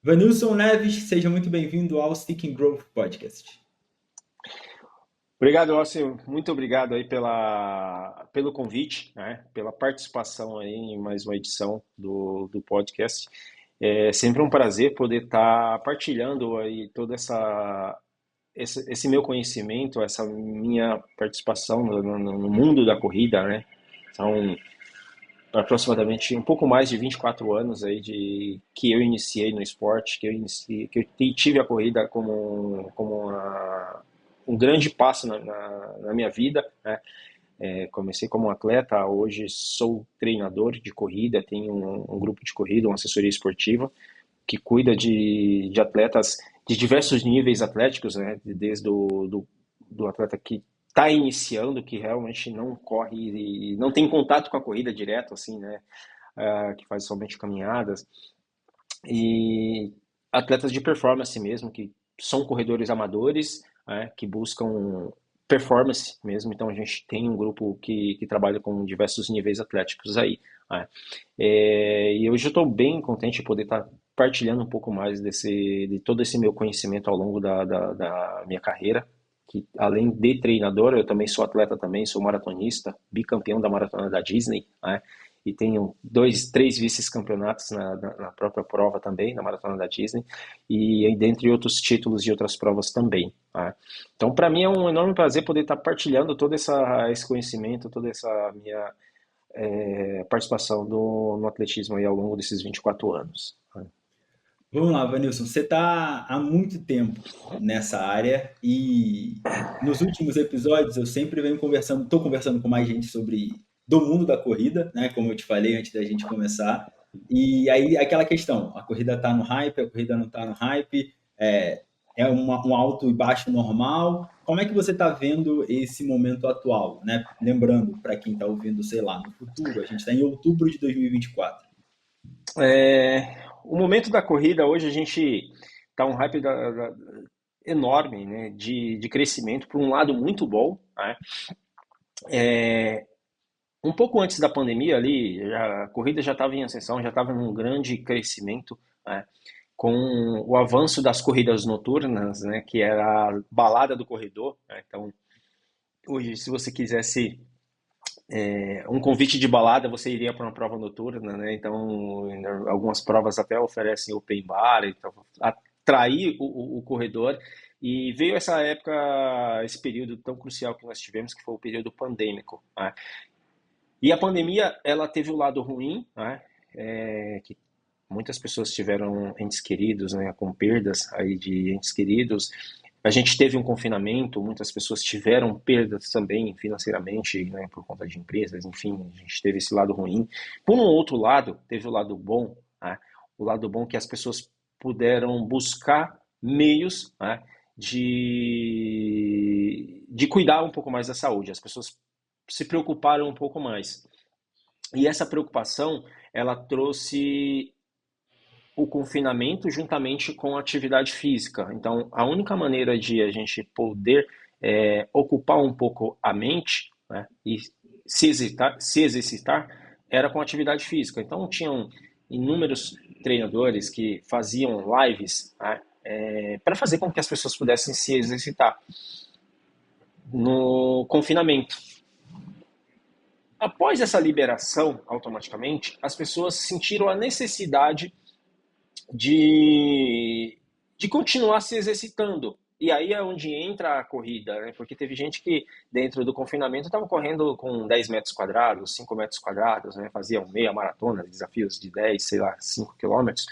Vanilson Neves, seja muito bem-vindo ao Seeking Growth Podcast. Obrigado, Austin. Muito obrigado aí pelo convite, né? Pela participação aí em mais uma edição do podcast. É sempre um prazer poder estar partilhando aí esse meu conhecimento, essa minha participação no mundo da corrida, né? São aproximadamente um pouco mais de 24 anos aí que eu iniciei no esporte, que eu tive a corrida um grande passo na minha vida, né? Comecei como atleta, hoje sou treinador de corrida, tenho um grupo de corrida, uma assessoria esportiva que cuida de atletas de diversos níveis atléticos, né? Desde do atleta que está iniciando, que realmente não corre e não tem contato com a corrida direto, assim, né? Que faz somente caminhadas, e atletas de performance mesmo, que são corredores amadores, né, que buscam performance mesmo. Então a gente tem um grupo que trabalha com diversos níveis atléticos aí, né. E hoje eu estou bem contente de poder estar partilhando um pouco mais de todo esse meu conhecimento ao longo da minha carreira, que além de treinador, eu também sou atleta também, sou maratonista, bicampeão da maratona da Disney, né? E tenho três vice-campeonatos na própria prova também, na maratona da Disney, e dentre outros títulos e outras provas também, né? Então, para mim é um enorme prazer poder estar partilhando todo esse conhecimento, toda essa minha participação no atletismo aí ao longo desses 24 anos, né? Vamos lá, Vanilson, você está há muito tempo nessa área e nos últimos episódios eu sempre venho conversando, estou conversando com mais gente sobre do mundo da corrida, né? Como eu te falei antes da gente começar. E aí aquela questão, a corrida está no hype, a corrida não está no hype, um alto e baixo normal. Como é que você está vendo esse momento atual, né? Lembrando, para quem está ouvindo, sei lá, no futuro, a gente está em outubro de 2024. O momento da corrida hoje a gente está um hype enorme, né, de crescimento, por um lado muito bom, né? Um pouco antes da pandemia ali, a corrida já estava em ascensão, já estava num grande crescimento, né, com o avanço das corridas noturnas, né, que era a balada do corredor, né. Então, hoje, se você quisesse um convite de balada, você iria para uma prova noturna, né? Então, algumas provas até oferecem open bar, então, atrair o corredor. E veio essa época, esse período tão crucial que nós tivemos, que foi o período pandêmico, né? E a pandemia, ela teve o lado ruim, né? Que muitas pessoas tiveram entes queridos, né, com perdas aí de entes queridos. A gente teve um confinamento, muitas pessoas tiveram perdas também financeiramente, né, por conta de empresas, enfim, a gente teve esse lado ruim. Por um outro lado, teve o lado bom, né, o lado bom que as pessoas puderam buscar meios, né, de cuidar um pouco mais da saúde. As pessoas se preocuparam um pouco mais. E essa preocupação, ela trouxe o confinamento juntamente com a atividade física. Então, a única maneira de a gente poder ocupar um pouco a mente, né, e se exercitar era com atividade física. Então, tinham inúmeros treinadores que faziam lives, né, para fazer com que as pessoas pudessem se exercitar no confinamento. Após essa liberação, automaticamente, as pessoas sentiram a necessidade de, de continuar se exercitando. E aí é onde entra a corrida, né? Porque teve gente que dentro do confinamento estava correndo com 10 metros quadrados, 5 metros quadrados, né? Faziam meia maratona, desafios de 10, sei lá, 5 quilômetros.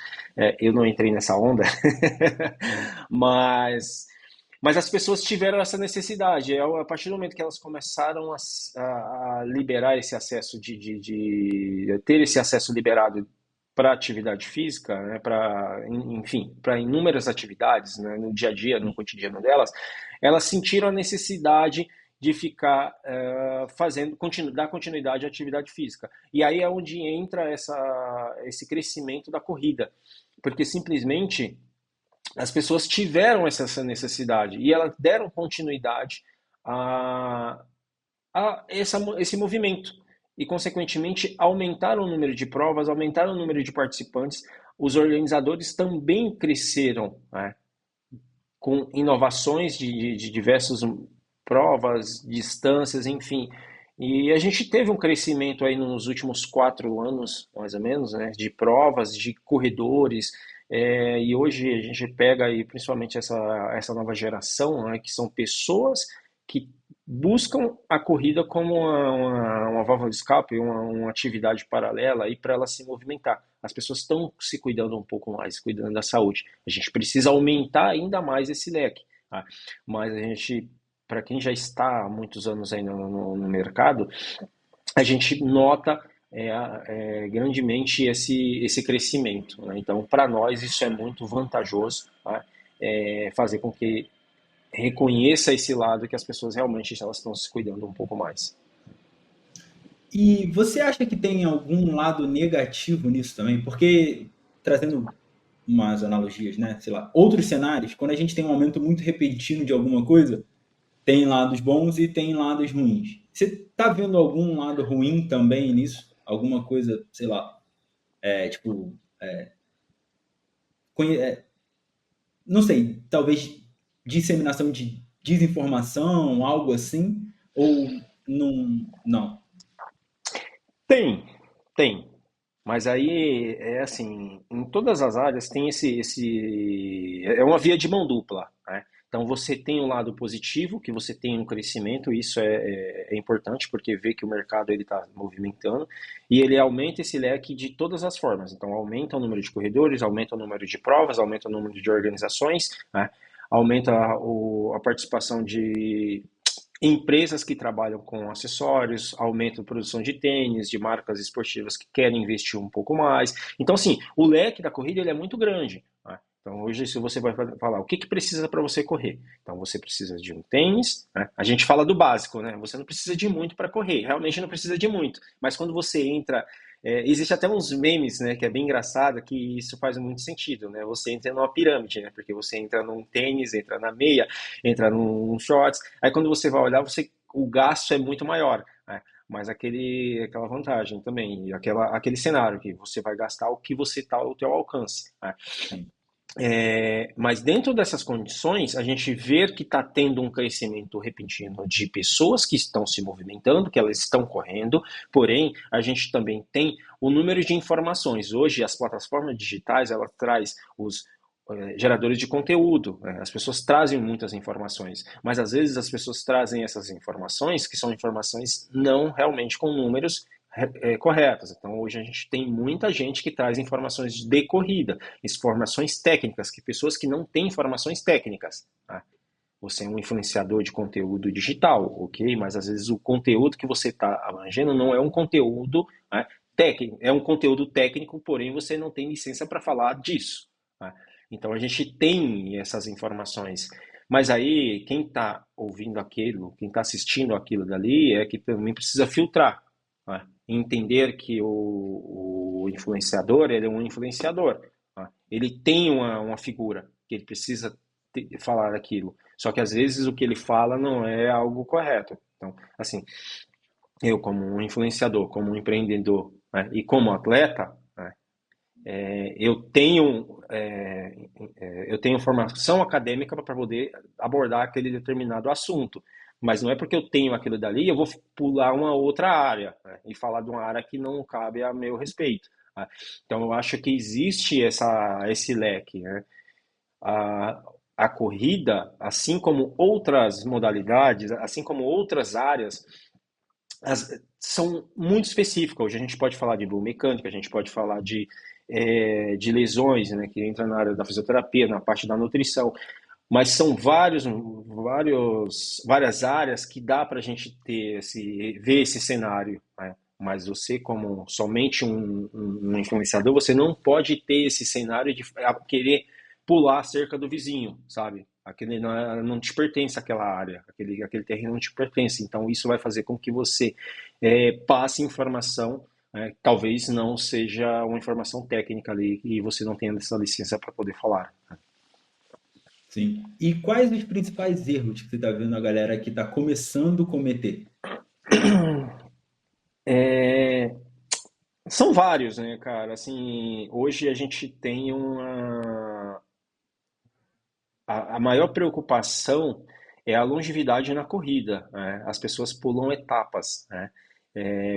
Eu não entrei nessa onda, mas, mas as pessoas tiveram essa necessidade. A partir do momento que elas começaram a liberar esse acesso, de ter esse acesso liberado para atividade física, né, enfim, para inúmeras atividades, né, no dia a dia, no cotidiano delas, elas sentiram a necessidade de ficar dar continuidade à atividade física. E aí é onde entra esse crescimento da corrida, porque simplesmente as pessoas tiveram essa necessidade e elas deram continuidade a, esse movimento e, consequentemente, aumentar o número de provas, aumentar o número de participantes, os organizadores também cresceram, né, com inovações de diversas provas, distâncias, enfim. E a gente teve um crescimento aí nos últimos 4 anos, mais ou menos, né, de provas, de corredores. E hoje a gente pega aí principalmente essa nova geração, né, que são pessoas que buscam a corrida como uma válvula de escape, uma atividade paralela aí para ela se movimentar. As pessoas estão se cuidando um pouco mais, cuidando da saúde. A gente precisa aumentar ainda mais esse leque, tá? Mas a gente, para quem já está há muitos anos aí no mercado, a gente nota grandemente esse crescimento, né? Então, para nós, isso é muito vantajoso, tá? Fazer com que reconheça esse lado que as pessoas realmente elas estão se cuidando um pouco mais. E você acha que tem algum lado negativo nisso também? Porque, trazendo umas analogias, né? Sei lá, outros cenários, quando a gente tem um aumento muito repentino de alguma coisa, tem lados bons e tem lados ruins. Você tá vendo algum lado ruim também nisso? Alguma coisa, sei lá, tipo, não sei, talvez disseminação de desinformação, algo assim? Ou não? Não. Tem, tem. Mas aí é assim, em todas as áreas tem é uma via de mão dupla, né? Então você tem um lado positivo, que você tem um crescimento, e isso é importante porque vê que o mercado ele está movimentando e ele aumenta esse leque de todas as formas. Então aumenta o número de corredores, aumenta o número de provas, aumenta o número de organizações, né? Aumenta a participação de empresas que trabalham com acessórios, aumentam a produção de tênis, de marcas esportivas que querem investir um pouco mais. Então, assim, o leque da corrida ele é muito grande, né? Então, hoje, se você vai falar o que precisa para você correr, então você precisa de um tênis, né? A gente fala do básico, né? Você não precisa de muito para correr, realmente não precisa de muito. Mas quando você entra existe até uns memes, né, que é bem engraçado, que isso faz muito sentido, né? Você entra numa pirâmide, né? Porque você entra num tênis, entra na meia, entra num shorts. Aí quando você vai olhar, o gasto é muito maior, né? Mas aquela vantagem também, aquele cenário que você vai gastar o que você está ao teu alcance, né? Sim. Mas dentro dessas condições, a gente vê que está tendo um crescimento repentino de pessoas que estão se movimentando, que elas estão correndo, porém, a gente também tem o número de informações. Hoje, as plataformas digitais, elas traz os geradores de conteúdo, né? As pessoas trazem muitas informações, mas às vezes as pessoas trazem essas informações que são informações não realmente com números corretas. Então, hoje a gente tem muita gente que traz informações de corrida, informações técnicas, que pessoas que não têm informações técnicas, tá? Você é um influenciador de conteúdo digital, ok? Mas às vezes o conteúdo que você está abrangendo não é um conteúdo, né, técnico, é um conteúdo técnico, porém você não tem licença para falar disso, tá? Então a gente tem essas informações. Mas aí, quem está ouvindo aquilo, quem está assistindo aquilo dali, é que também precisa filtrar, né? Entender que o influenciador, ele é um influenciador, né? Ele tem uma figura que ele precisa falar aquilo. Só que às vezes o que ele fala não é algo correto. Então, assim, eu como um influenciador, como um empreendedor, né, e como atleta, né, eu tenho formação acadêmica para poder abordar aquele determinado assunto. Mas não é porque eu tenho aquilo dali, eu vou pular uma outra área, né, e falar de uma área que não cabe a meu respeito, né? Então eu acho que existe esse leque, né? A, a corrida, assim como outras modalidades, assim como outras áreas, são muito específicas. Hoje a gente pode falar de biomecânica, a gente pode falar de lesões, né, que entra na área da fisioterapia, na parte da nutrição, mas são várias áreas que dá para a gente ver esse cenário, né? Mas você, como somente um influenciador, você não pode ter esse cenário de querer pular a cerca do vizinho, sabe? Aquele não te pertence àquela área, aquele terreno não te pertence. Então, isso vai fazer com que você passe informação, talvez não seja uma informação técnica ali e você não tenha essa licença para poder falar. Sim. E quais os principais erros que você está vendo a galera que está começando a cometer? São vários, né, cara? Assim, hoje a gente tem uma. A maior preocupação é a longevidade na corrida, né? As pessoas pulam etapas, né?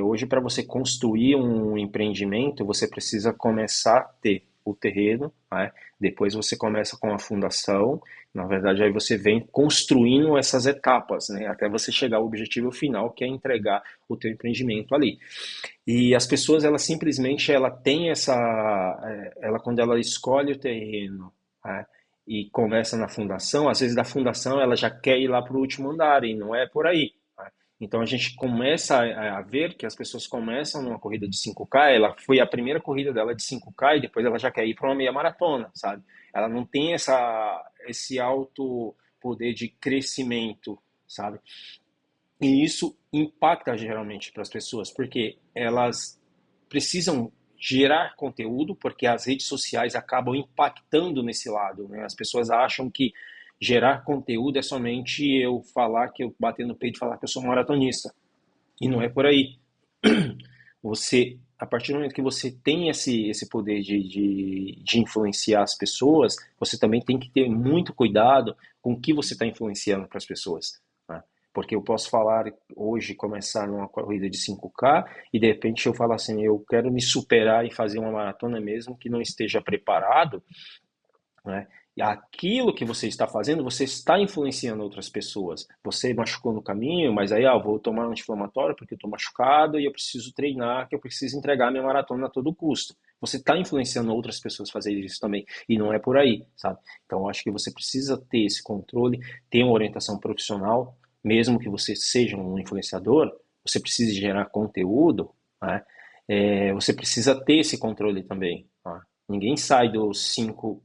Hoje, para você construir um empreendimento, você precisa começar a ter o terreno, né? Depois você começa com a fundação. Na verdade, aí você vem construindo essas etapas, né? Até você chegar ao objetivo final, que é entregar o teu empreendimento ali. E as pessoas, ela simplesmente, ela tem essa, ela quando ela escolhe o terreno, né, e começa na fundação, às vezes da fundação ela já quer ir lá para o último andar e não é por aí. Né? Então a gente começa a ver que as pessoas começam numa corrida de 5K, ela foi a primeira corrida dela de 5K e depois ela já quer ir para uma meia maratona, sabe? Ela não tem esse alto poder de crescimento, sabe? E isso impacta geralmente para as pessoas, porque elas precisam gerar conteúdo, porque as redes sociais acabam impactando nesse lado, né? As pessoas acham que gerar conteúdo é somente eu falar que eu bater no peito e falar que eu sou um maratonista. E não é por aí. Você, a partir do momento que você tem esse poder de influenciar as pessoas, você também tem que ter muito cuidado com o que você está influenciando para as pessoas. Né? Porque eu posso falar hoje, começar numa corrida de 5K e de repente eu falo assim, eu quero me superar e fazer uma maratona mesmo que não esteja preparado, né? E aquilo que você está fazendo, você está influenciando outras pessoas. Você machucou no caminho, mas aí, vou tomar um anti-inflamatório porque eu estou machucado e eu preciso treinar, que eu preciso entregar minha maratona a todo custo. Você está influenciando outras pessoas a fazer isso também, e não é por aí, sabe? Então, eu acho que você precisa ter esse controle, ter uma orientação profissional, mesmo que você seja um influenciador, você precisa gerar conteúdo, né? Você precisa ter esse controle também. Tá? Ninguém sai dos 5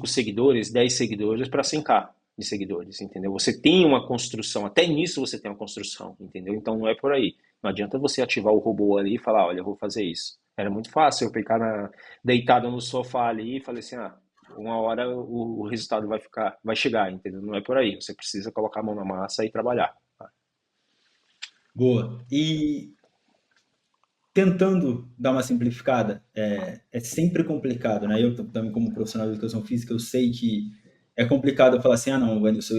seguidores, 10 seguidores para 100K de seguidores, entendeu? Você tem uma construção, até nisso você tem uma construção, entendeu? Então não é por aí. Não adianta você ativar o robô ali e falar, olha, eu vou fazer isso. Era muito fácil eu ficar deitado no sofá ali e falei assim, uma hora o resultado vai chegar, entendeu? Não é por aí. Você precisa colocar a mão na massa e trabalhar. Tá? Boa. E tentando dar uma simplificada, é sempre complicado, né? Eu também, como profissional de educação física, eu sei que é complicado falar assim, ah, não, Vanilson,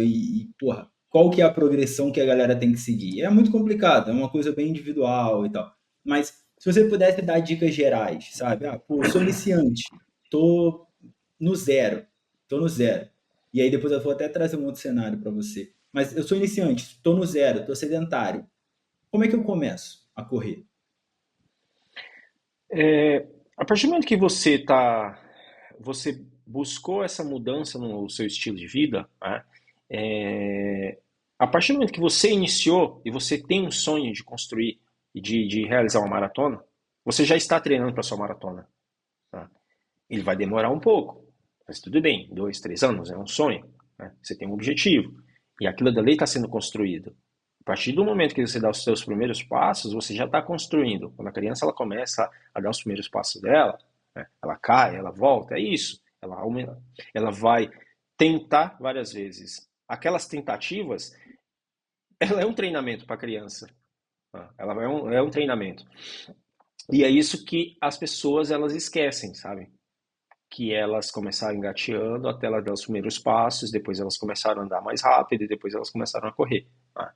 porra, qual que é a progressão que a galera tem que seguir? É muito complicado, é uma coisa bem individual e tal. Mas se você pudesse dar dicas gerais, sabe? Ah, pô, eu sou iniciante, tô no zero, tô no zero. E aí depois eu vou até trazer um outro cenário para você. Mas eu sou iniciante, tô no zero, tô sedentário. Como é que eu começo a correr? A partir do momento que você buscou essa mudança no seu estilo de vida, né? É, a partir do momento que você iniciou e você tem um sonho de construir e de realizar uma maratona, você já está treinando para sua maratona. Tá? Ele vai demorar um pouco, mas tudo bem, 2, 3 anos é um sonho, né? Você tem um objetivo e aquilo dali está sendo construído. A partir do momento que você dá os seus primeiros passos, você já está construindo. Quando a criança ela começa a dar os primeiros passos dela, né, ela cai, ela volta, é isso. Ela vai tentar várias vezes. Aquelas tentativas, ela é um treinamento para a criança. Tá? Ela é um treinamento. E é isso que as pessoas elas esquecem, sabe? Que elas começaram engateando até elas dar os primeiros passos, depois elas começaram a andar mais rápido e depois elas começaram a correr. Tá?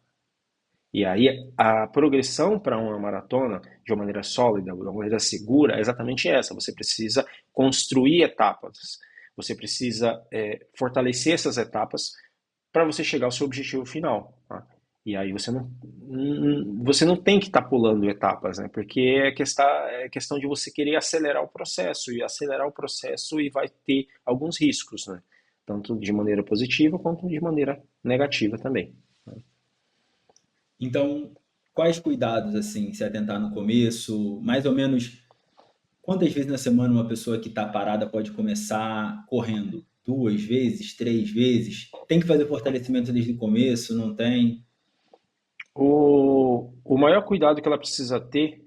E aí a progressão para uma maratona de uma maneira sólida, de uma maneira segura, é exatamente essa. Você precisa construir etapas. Você precisa fortalecer essas etapas para você chegar ao seu objetivo final. Tá? E aí você não tem que estar pulando etapas, né? Porque é questão de você querer acelerar o processo e acelerar o processo e vai ter alguns riscos, né? Tanto de maneira positiva quanto de maneira negativa também. Então, quais cuidados, assim, se atentar no começo? Mais ou menos, quantas vezes na semana uma pessoa que está parada pode começar correndo? 2 vezes, 3 vezes? Tem que fazer fortalecimento desde o começo? Não tem? O maior cuidado que ela precisa ter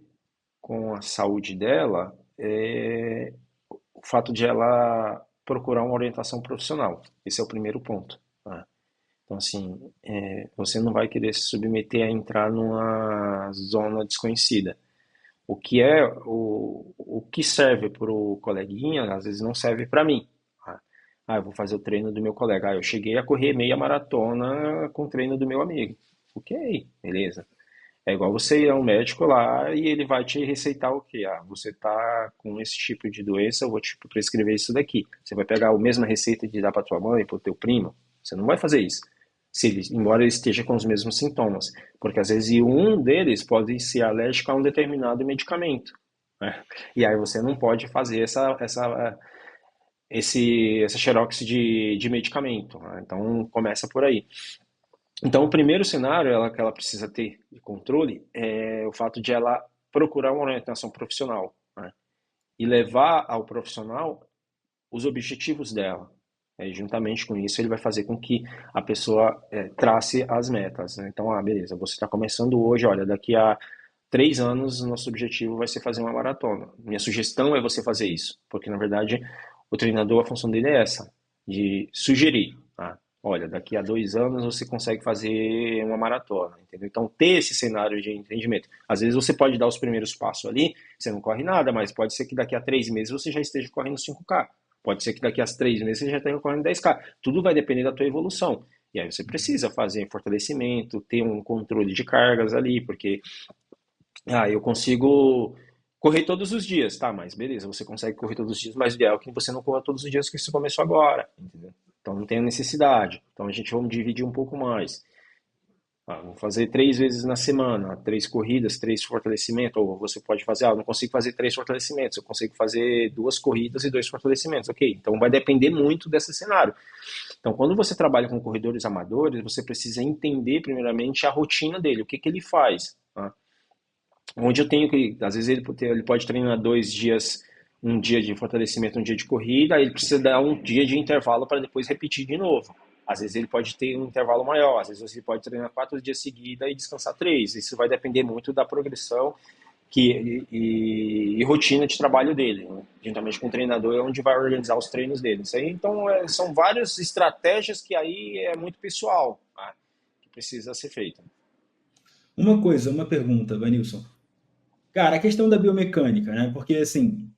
com a saúde dela é o fato de ela procurar uma orientação profissional. Esse é o primeiro ponto. Tá? Então, assim, você não vai querer se submeter a entrar numa zona desconhecida. O que serve para o coleguinha, às vezes não serve para mim. Eu vou fazer o treino do meu colega. Eu cheguei a correr meia maratona com o treino do meu amigo. Ok, beleza. É igual você ir ao médico lá e ele vai te receitar o quê? Você tá com esse tipo de doença, eu vou te prescrever isso daqui. Você vai pegar a mesma receita de dar para tua mãe, para o teu primo? Você não vai fazer isso. Se ele, embora ele esteja com os mesmos sintomas, porque às vezes um deles pode ser alérgico a um determinado medicamento, né? E aí você não pode fazer essa xerox de medicamento, né? Então começa por aí. Então, o primeiro cenário que ela precisa ter de controle é o fato de ela procurar uma orientação profissional, né? E levar ao profissional os objetivos dela. E, juntamente com isso, ele vai fazer com que a pessoa trace as metas, né? Então, beleza, você está começando hoje, olha, daqui a 3 anos, nosso objetivo vai ser fazer uma maratona. Minha sugestão é você fazer isso, porque, na verdade, o treinador, a função dele é essa, de sugerir, tá? Olha, daqui a 2 anos você consegue fazer uma maratona, entendeu? Então, ter esse cenário de entendimento. Às vezes você pode dar os primeiros passos ali, você não corre nada, mas pode ser que daqui a 3 meses você já esteja correndo 5K. Pode ser que daqui a 3 meses você já esteja correndo 10K. Tudo vai depender da tua evolução. E aí você precisa fazer fortalecimento, ter um controle de cargas ali, porque eu consigo correr todos os dias, tá? Mas beleza, você consegue correr todos os dias, mas o ideal é que você não corra todos os dias que você começou agora, entendeu? Então não tem a necessidade. Então a gente vamos dividir um pouco mais. Vamos fazer 3 vezes na semana, 3 corridas, 3 fortalecimentos, ou você pode fazer, eu não consigo fazer 3 fortalecimentos, eu consigo fazer 2 corridas e 2 fortalecimentos, ok? Então vai depender muito desse cenário. Então quando você trabalha com corredores amadores, você precisa entender primeiramente a rotina dele, o que que ele faz, tá? Onde eu tenho que, às vezes ele pode treinar 2 dias, um dia de fortalecimento, um dia de corrida, aí ele precisa dar um dia de intervalo para depois repetir de novo. Às vezes ele pode ter um intervalo maior, às vezes você pode treinar 4 dias seguidos e descansar 3. Isso vai depender muito da progressão e rotina de trabalho dele, né? Juntamente com o treinador é onde vai organizar os treinos dele. Isso aí, então, são várias estratégias que aí é muito pessoal, tá? Que precisa ser feita. Uma coisa, uma pergunta, Vanilson. Cara, a questão da biomecânica, né? Porque, assim,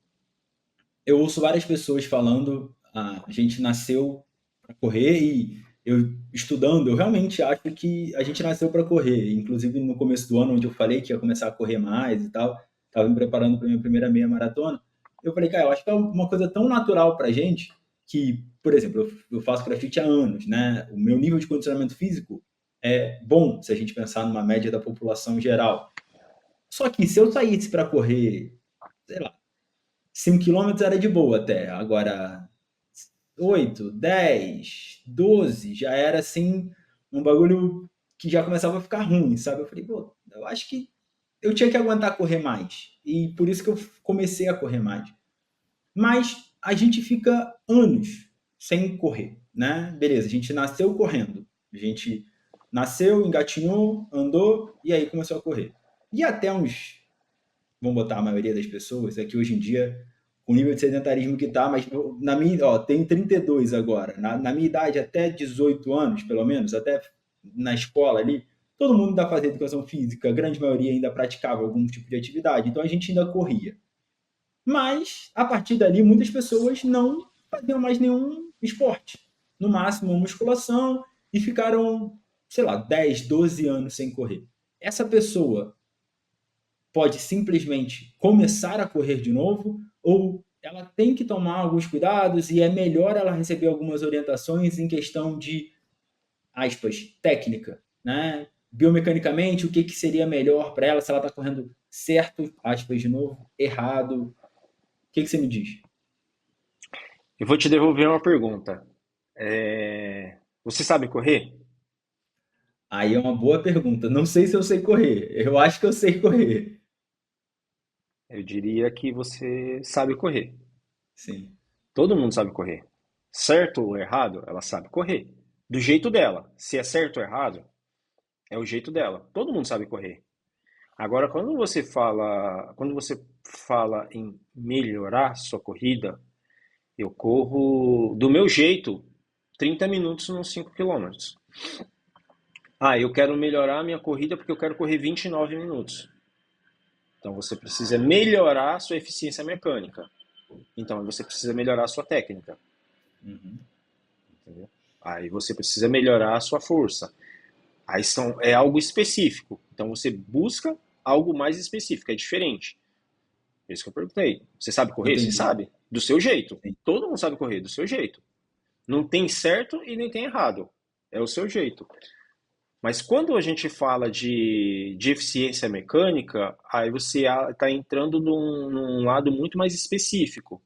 eu ouço várias pessoas falando, a gente nasceu para correr e eu estudando, eu realmente acho que a gente nasceu para correr. Inclusive no começo do ano, onde eu falei que ia começar a correr mais e tal, estava me preparando para minha primeira meia maratona. Eu falei, cara, eu acho que é uma coisa tão natural para gente que, por exemplo, eu faço CrossFit há anos, né? O meu nível de condicionamento físico é bom se a gente pensar numa média da população geral. Só que se eu saísse para correr, sei lá, 5 quilômetros era de boa até. Agora, 8, 10, 12 já era assim, um bagulho que já começava a ficar ruim, sabe? Eu falei, pô, eu acho que eu tinha que aguentar correr mais. E por isso que eu comecei a correr mais. Mas a gente fica anos sem correr, né? Beleza, a gente nasceu correndo. A gente nasceu, engatinhou, andou e aí começou a correr. E até uns, vamos botar a maioria das pessoas, é que hoje em dia, com o nível de sedentarismo que tá, mas na minha, ó, tenho 32 agora, na minha idade até 18 anos, pelo menos, até na escola ali, todo mundo ainda fazia educação física, a grande maioria ainda praticava algum tipo de atividade, então a gente ainda corria. Mas, a partir dali, muitas pessoas não faziam mais nenhum esporte. No máximo, musculação, e ficaram, sei lá, 10, 12 anos sem correr. Essa pessoa pode simplesmente começar a correr de novo ou ela tem que tomar alguns cuidados e é melhor ela receber algumas orientações em questão de, aspas, técnica, né? Biomecanicamente, o que, que seria melhor para ela, se ela está correndo certo, aspas de novo, errado. O que, que você me diz? Eu vou te devolver uma pergunta. Você sabe correr? Aí é uma boa pergunta. Não sei se eu sei correr. Eu acho que eu sei correr. Eu diria que você sabe correr. Sim. Todo mundo sabe correr. Certo ou errado, ela sabe correr. Do jeito dela. Se é certo ou errado, é o jeito dela. Todo mundo sabe correr. Agora, quando você fala em melhorar sua corrida, eu corro do meu jeito 30 minutos nos 5 quilômetros. Eu quero melhorar a minha corrida porque eu quero correr 29 minutos. Então você precisa melhorar a sua eficiência mecânica. Então você precisa melhorar a sua técnica. Uhum. Entendeu? Aí você precisa melhorar a sua força. Aí é algo específico. Então você busca algo mais específico, é diferente. É isso que eu perguntei. Você sabe correr? Você Entendi. sabe. Do seu jeito. Entendi. Todo mundo sabe correr, do seu jeito. Não tem certo e nem tem errado. É o seu jeito. Mas quando a gente fala de eficiência mecânica, aí você está entrando num lado muito mais específico.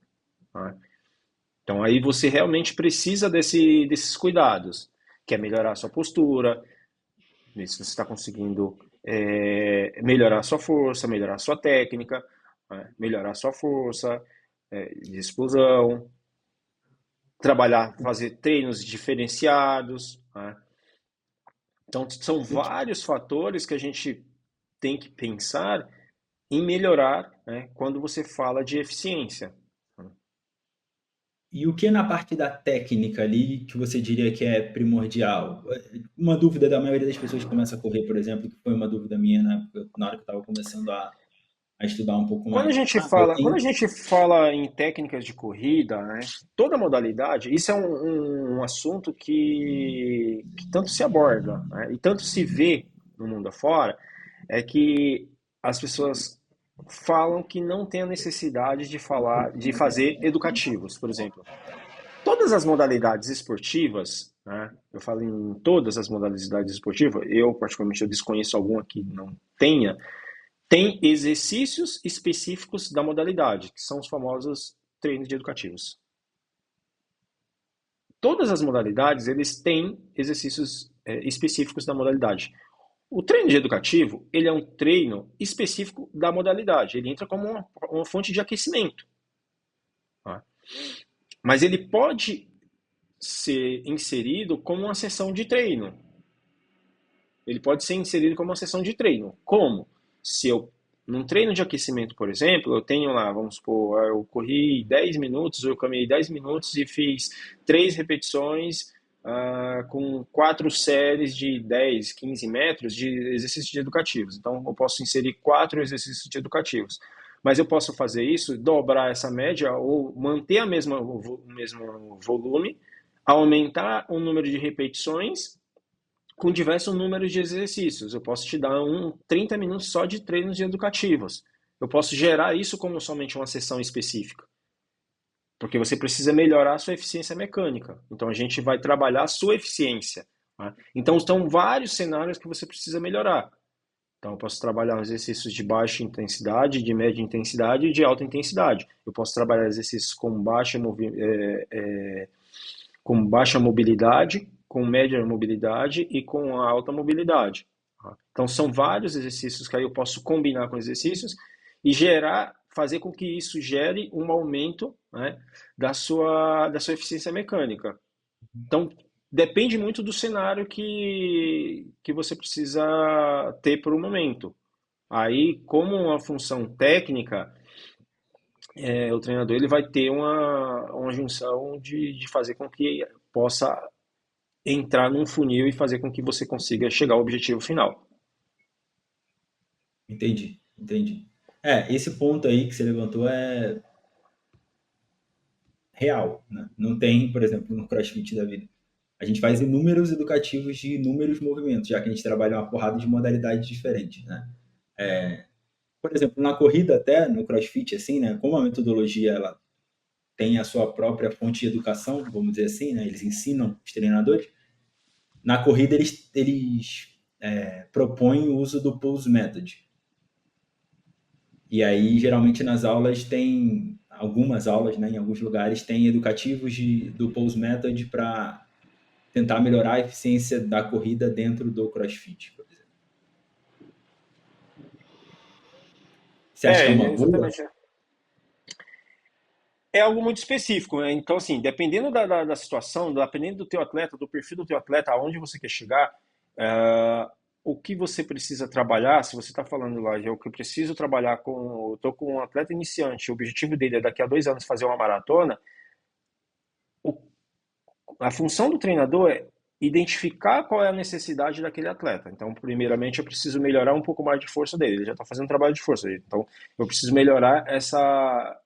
Né? Então aí você realmente precisa desses cuidados, que é melhorar a sua postura, ver se você está conseguindo melhorar a sua força, melhorar a sua técnica, né? Melhorar a sua força de explosão, trabalhar, fazer treinos diferenciados. Né? Então são vários fatores que a gente tem que pensar em melhorar, né, quando você fala de eficiência. E o que na parte da técnica ali que você diria que é primordial? Uma dúvida da maioria das pessoas que começa a correr, por exemplo, que foi uma dúvida minha na hora que eu estava começando a estudar um pouco Quando a mais. gente Ah, eu fala, quando a tenho. gente fala em técnicas de corrida, né, toda modalidade, isso é um assunto que tanto se aborda, né, e tanto se vê no mundo afora, é que as pessoas falam que não tem a necessidade de falar, de fazer educativos, por exemplo. Todas as modalidades esportivas, né, eu falo em todas as modalidades esportivas, eu particularmente eu desconheço alguma que não tenha, tem exercícios específicos da modalidade, que são os famosos treinos de educativos. Todas as modalidades, eles têm exercícios específicos da modalidade. O treino de educativo, ele é um treino específico da modalidade. Ele entra como uma fonte de aquecimento. Tá? Mas ele pode ser inserido como uma sessão de treino. Ele pode ser inserido como uma sessão de treino. Como? Se eu, num treino de aquecimento, por exemplo, eu tenho lá, vamos supor, eu corri 10 minutos, eu caminhei 10 minutos e fiz 3 repetições com 4 séries de 10, 15 metros de exercícios educativos. Então, eu posso inserir 4 exercícios de educativos. Mas eu posso fazer isso, dobrar essa média ou manter o mesmo volume, aumentar o número de repetições com diversos números de exercícios. Eu posso te dar 30 minutos só de treinos educativos. Eu posso gerar isso como somente uma sessão específica. Porque você precisa melhorar a sua eficiência mecânica. Então a gente vai trabalhar a sua eficiência. Tá? Então estão vários cenários que você precisa melhorar. Então eu posso trabalhar exercícios de baixa intensidade, de média intensidade e de alta intensidade. Eu posso trabalhar exercícios com baixa mobilidade, com média mobilidade e com alta mobilidade. Então são vários exercícios que aí eu posso combinar com exercícios e fazer com que isso gere um aumento, né, da sua eficiência mecânica. Então depende muito do cenário que você precisa ter por um momento. Aí, como uma função técnica, o treinador ele vai ter uma junção de fazer com que possa entrar num funil e fazer com que você consiga chegar ao objetivo final. Entendi, entendi. Esse ponto aí que você levantou é real, né? Não tem, por exemplo, no CrossFit da vida. A gente faz inúmeros educativos de inúmeros movimentos, já que a gente trabalha uma porrada de modalidades diferentes, né? Por exemplo, na corrida até, no CrossFit, assim, né? Como a metodologia, ela tem a sua própria fonte de educação, vamos dizer assim, né? Eles ensinam os treinadores. Na corrida, eles propõem o uso do pulse method. E aí, geralmente, nas aulas tem algumas aulas, né, em alguns lugares, tem educativos do pulse method para tentar melhorar a eficiência da corrida dentro do CrossFit, por exemplo. Você acha que é uma boa? Exatamente. É algo muito específico, né? Então, assim, dependendo da situação, dependendo do teu atleta, do perfil do teu atleta, aonde você quer chegar, o que você precisa trabalhar, se você está falando lá, eu que preciso trabalhar eu tô com um atleta iniciante, o objetivo dele é daqui a 2 anos fazer uma maratona, o- a função do treinador é identificar qual é a necessidade daquele atleta. Então, primeiramente, eu preciso melhorar um pouco mais de força dele. Ele já está fazendo trabalho de força. Então, eu preciso melhorar essa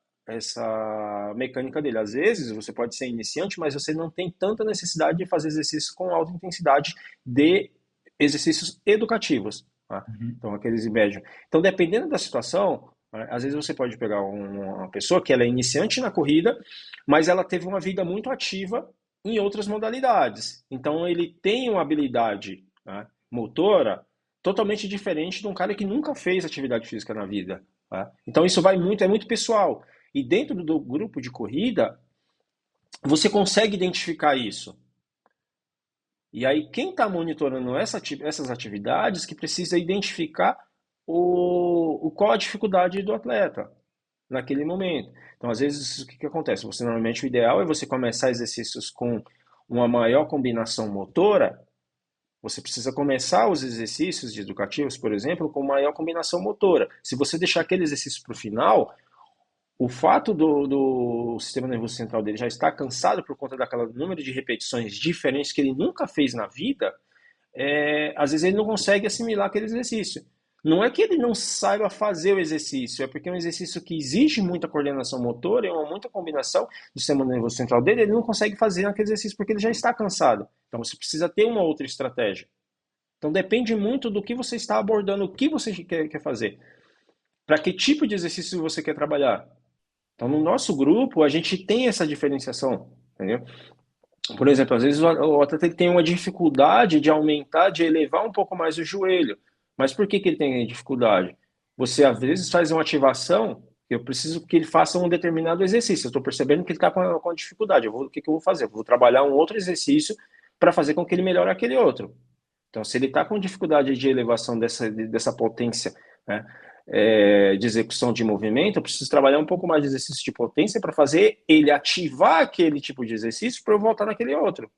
mecânica dele. Às vezes, você pode ser iniciante, mas você não tem tanta necessidade de fazer exercícios com alta intensidade de exercícios educativos. Tá? Uhum. Então, aqueles médios. Então, dependendo da situação, né, às vezes você pode pegar uma pessoa que ela é iniciante na corrida, mas ela teve uma vida muito ativa em outras modalidades. Então ele tem uma habilidade, né, motora totalmente diferente de um cara que nunca fez atividade física na vida. Tá? Então isso é muito pessoal. E dentro do grupo de corrida, você consegue identificar isso. E aí quem está monitorando essas atividades que precisa identificar qual a dificuldade do atleta naquele momento. Então, às vezes, o que acontece? Você normalmente o ideal é você começar exercícios com uma maior combinação motora. Você precisa começar os exercícios educativos, por exemplo, com maior combinação motora. Se você deixar aquele exercício para o final, o fato do sistema nervoso central dele já estar cansado por conta daquele número de repetições diferentes que ele nunca fez na vida, às vezes ele não consegue assimilar aquele exercício. Não é que ele não saiba fazer o exercício, é porque é um exercício que exige muita coordenação motora e muita combinação do sistema nervoso central dele, ele não consegue fazer aquele exercício porque ele já está cansado. Então você precisa ter uma outra estratégia. Então depende muito do que você está abordando, o que você quer fazer. Para que tipo de exercício você quer trabalhar. Então no nosso grupo a gente tem essa diferenciação, entendeu? Por exemplo, às vezes o atleta tem uma dificuldade de aumentar, de elevar um pouco mais o joelho. Mas por que ele tem dificuldade? Você, às vezes, faz uma ativação, eu preciso que ele faça um determinado exercício. Eu estou percebendo que ele está com a dificuldade. O que eu vou fazer? Eu vou trabalhar um outro exercício para fazer com que ele melhore aquele outro. Então, se ele está com dificuldade de elevação dessa potência, né, de execução de movimento, eu preciso trabalhar um pouco mais de exercício de potência para fazer ele ativar aquele tipo de exercício para eu voltar naquele outro.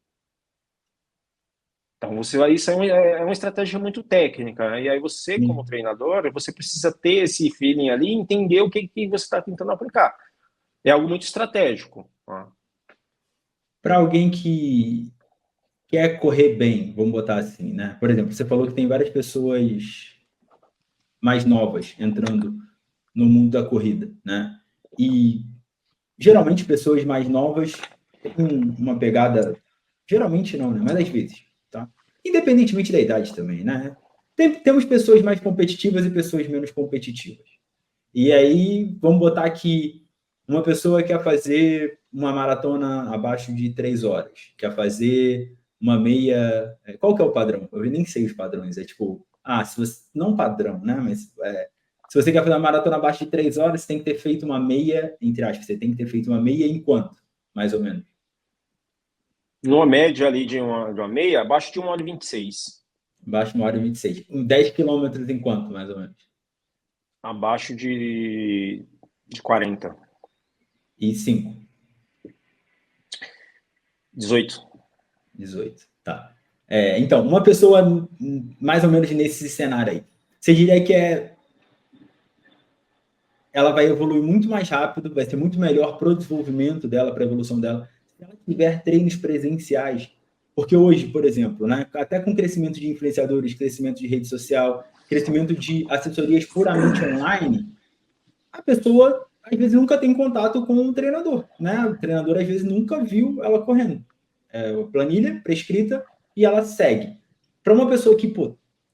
Então, isso é uma estratégia muito técnica, né? E aí você, como Sim. treinador, você precisa ter esse feeling ali e entender o que você está tentando aplicar. É algo muito estratégico. Tá? Para alguém que quer correr bem, vamos botar assim, né? Por exemplo, você falou que tem várias pessoas mais novas entrando no mundo da corrida, né? E geralmente pessoas mais novas têm uma pegada, geralmente não, né? Mas às vezes, tá? Independentemente da idade também, né? Temos pessoas mais competitivas e pessoas menos competitivas. E aí, vamos botar que uma pessoa quer fazer uma maratona abaixo de 3 horas, quer fazer uma meia. Qual que é o padrão? Eu nem sei os padrões. É tipo, se você. Não padrão, né? Mas se você quer fazer uma maratona abaixo de 3 horas, você tem que ter feito uma meia, entre aspas, você tem que ter feito uma meia em quanto? Mais ou menos. Numa média ali de uma meia, abaixo de 1 hora e 26. Abaixo de 1 hora e 26. Em 10 quilômetros em quanto, mais ou menos? Abaixo de 40. E 5. 18. 18. Tá. Então, uma pessoa mais ou menos nesse cenário aí, você diria que ela vai evoluir muito mais rápido, vai ser muito melhor para o desenvolvimento dela, para a evolução dela, se ela tiver treinos presenciais. Porque hoje, por exemplo, né, até com crescimento de influenciadores, crescimento de rede social, crescimento de assessorias puramente online, a pessoa às vezes nunca tem contato com o treinador, né? O treinador às vezes nunca viu ela correndo. Planilha prescrita e ela segue. Para uma pessoa que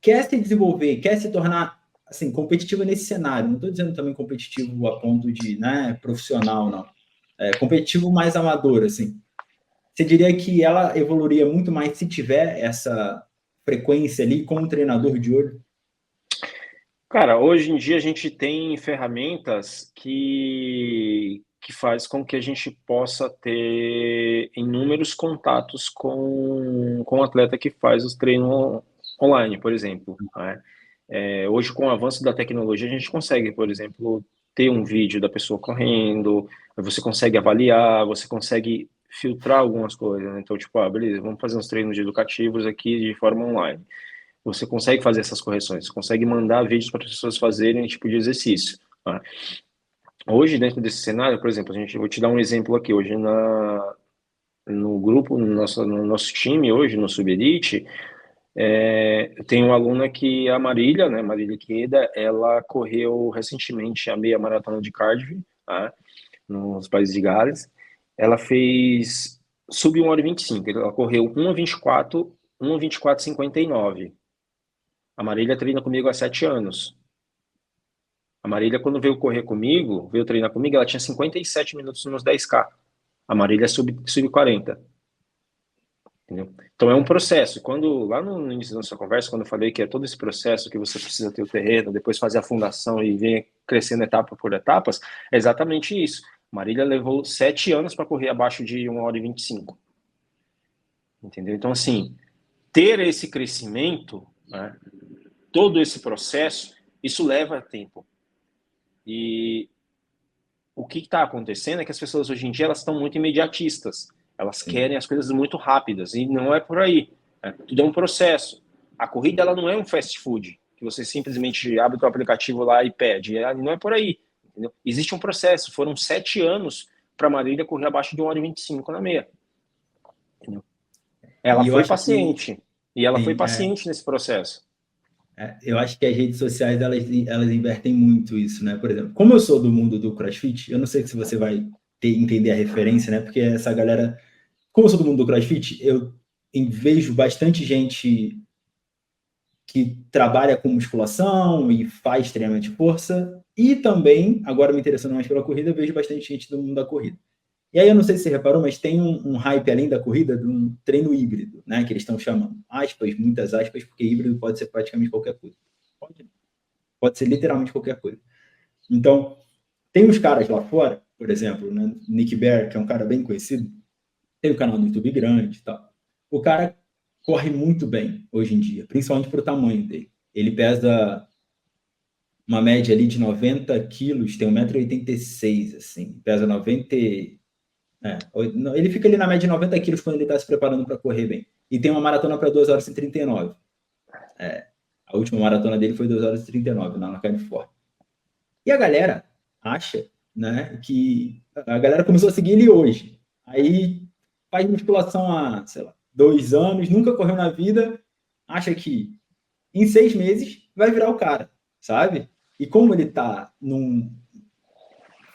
quer se desenvolver, quer se tornar assim, competitiva nesse cenário, não estou dizendo também competitivo a ponto de profissional, não. Competitivo mais amador, assim. Você diria que ela evoluiria muito mais se tiver essa frequência ali com um treinador de olho? Cara, hoje em dia a gente tem ferramentas que faz com que a gente possa ter inúmeros contatos com o atleta que faz os treinos online, por exemplo. Né? Hoje, com o avanço da tecnologia, a gente consegue, por exemplo, ter um vídeo da pessoa correndo, você consegue avaliar, você consegue filtrar algumas coisas. Né? Então, tipo, beleza, vamos fazer uns treinos educativos aqui de forma online. Você consegue fazer essas correções, você consegue mandar vídeos para as pessoas fazerem esse tipo de exercício. Tá? Hoje, dentro desse cenário, por exemplo, vou te dar um exemplo aqui. Hoje, no grupo, no nosso time hoje, no Subelite, tem uma aluna que a Marília, né, Marília Queda, ela correu recentemente a meia maratona de Cardiff, tá, nos Países de Gales. Ela fez sub 1h25, ela correu 1h24, 1h24,59. A Marília treina comigo há 7 anos. A Marília, quando veio correr comigo, veio treinar comigo, ela tinha 57 minutos nos 10K. A Marília é sub 40. Entendeu? Então é um processo. Quando lá no início da nossa conversa, quando eu falei que é todo esse processo que você precisa ter o terreno, depois fazer a fundação e vir crescendo etapa por etapas, é exatamente isso. Marília levou 7 anos para correr abaixo de 1h25. Entendeu? Então, assim, ter esse crescimento, né, todo esse processo, isso leva tempo. E o que está acontecendo é que as pessoas hoje em dia elas estão muito imediatistas. Elas Sim. querem as coisas muito rápidas e não é por aí. Tudo é um processo. A corrida ela não é um fast food que você simplesmente abre o aplicativo lá e pede. Não é por aí. Entendeu? Existe um processo. Foram 7 anos para a Marília correr abaixo de 1h25 na meia. Entendeu? Ela E eu foi acho que, paciente. E ela foi sim, paciente nesse processo. eu acho que as redes sociais, elas invertem muito isso, né? Por exemplo, como eu sou do mundo do CrossFit, eu não sei se você vai entender a referência, né? Porque essa galera, como eu sou do mundo do CrossFit, eu vejo bastante gente que trabalha com musculação e faz treinamento de força, e também, agora me interessando mais pela corrida, eu vejo bastante gente do mundo da corrida. E aí eu não sei se você reparou, mas tem um hype além da corrida de um treino híbrido, né? Que eles estão chamando. Aspas, muitas aspas, porque híbrido pode ser praticamente qualquer coisa. Pode ser literalmente qualquer coisa. Então, tem uns caras lá fora, por exemplo, né? Nick Bare, que é um cara bem conhecido, tem um canal no YouTube grande e tal. O cara corre muito bem hoje em dia, principalmente pro tamanho dele. Ele pesa uma média ali de 90 quilos, tem 1,86 m, assim, pesa 90. Ele fica ali na média de 90 quilos quando ele está se preparando para correr bem. E tem uma maratona para 2 horas e 39. A última maratona dele foi 2 horas e 39, lá na Califórnia. E a galera acha, né, que a galera começou a seguir ele hoje. Aí faz musculação há, sei lá, 2 anos, nunca correu na vida, acha que em 6 meses vai virar o cara, sabe? E como ele tá num